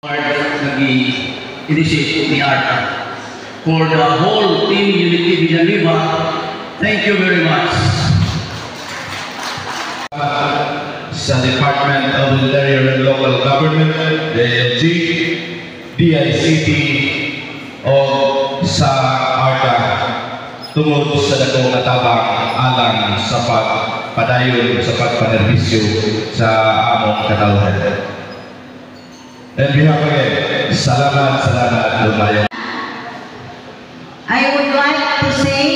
Nag-initiate ni Arta. For the whole team Unity Villanueva, thank you very much. Sa Department of Interior and Local Government, DLG, DICT, o sa Arta tungod sa dakong natabang alang sa pagpadayon sa pagpanerbisyo sa among katawhan. And we have again, salamat lumayan. I would like to say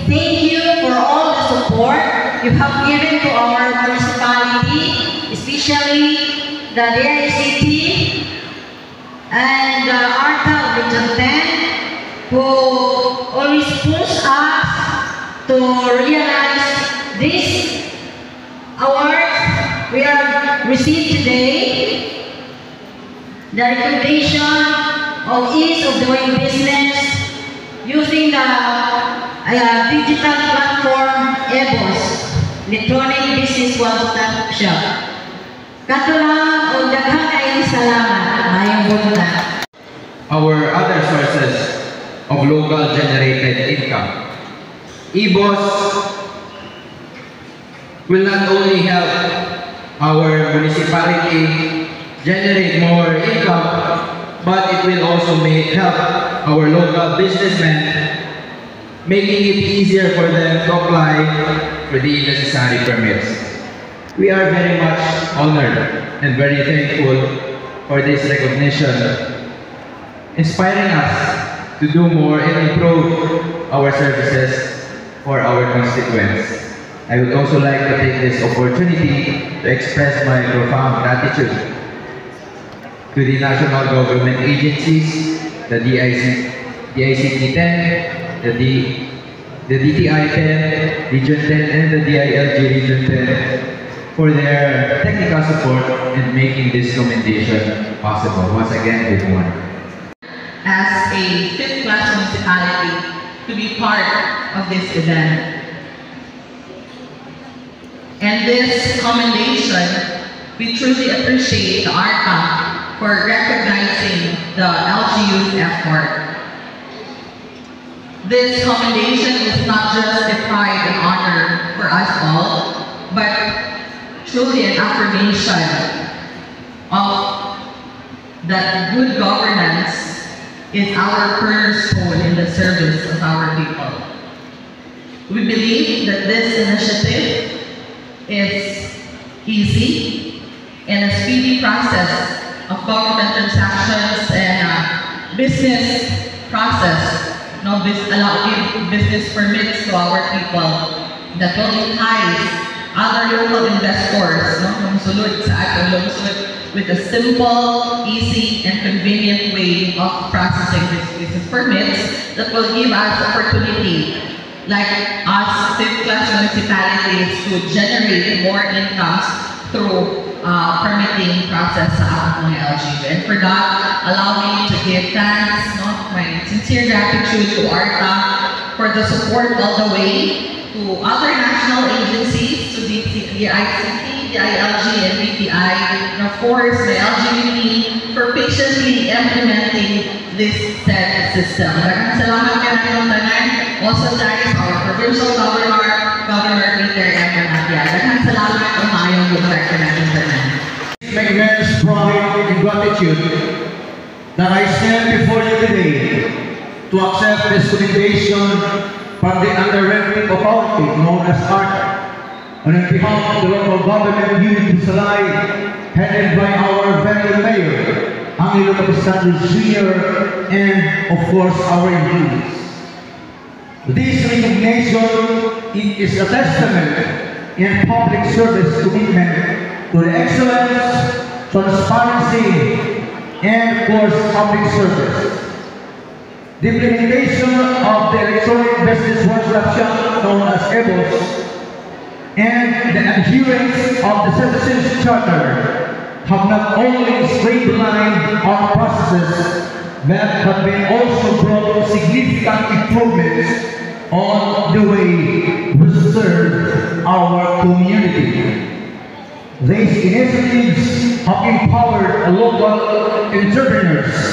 thank you for all the support you have given to our municipality, especially the DICT and the Arta Region 10, who always push us to realize this award we have received today. The recommendation of ease of doing business using the digital platform EBOS, Electronic Business One-Stop Shop. Katulang o daghang kayong salamat, mayong bunta. Our other sources of local generated income. EBOS will not only help our municipality generate more income, but it will also help our local businessmen, making it easier for them to apply for the necessary permits. We are very much honored and very thankful for this recognition, inspiring us to do more and improve our services for our constituents. I would also like to take this opportunity to express my profound gratitude to the national government agencies, the DICT 10, the DTI 10, Region 10, and the DILG Region 10 for their technical support in making this commendation possible. Once again, good morning. As a fifth-class municipality to be part of this event. And this commendation, we truly appreciate the ARTA for recognizing the LGU's effort. This commendation is not just a pride and honor for us all, but truly an affirmation of that good governance is our cornerstone in the service of our people. We believe that this initiative is easy and a speedy process of government transactions and business process, give business permits to our people that will entice other local investors with a simple, easy, and convenient way of processing these business permits that will give us opportunity, like us fifth-class municipalities, to generate more incomes through permitting process sa mga LGU. And for that, allow me to give thanks, my sincere gratitude to ARTA for the support all the way, to other national agencies, to the DICT, DILG, and DTI, and of course, my LGBT for patiently implementing this said system. Maraming salamat kayo ng tanan. Also thanks our provincial governor, Governor Peter M. Bernabia. Maraming salamat ang mayong lugar ka natin tanan. Make immense pride and gratitude that I stand before you today to accept this commendation from the under-ranking authority known as ARTA, and on behalf of the local government unit of Salay, headed by our veteran mayor, Angelo Capistrano Jr., and of course our youth. This recognition is a testament in public service commitment to the excellence, transparency, and of course public service. The implementation of the Electronic Business One-Stop Shop known as EBOS and the adherence of the Citizens Charter have not only streamlined our processes, but have been also brought significant improvements on the way we serve our community. These initiatives have empowered local entrepreneurs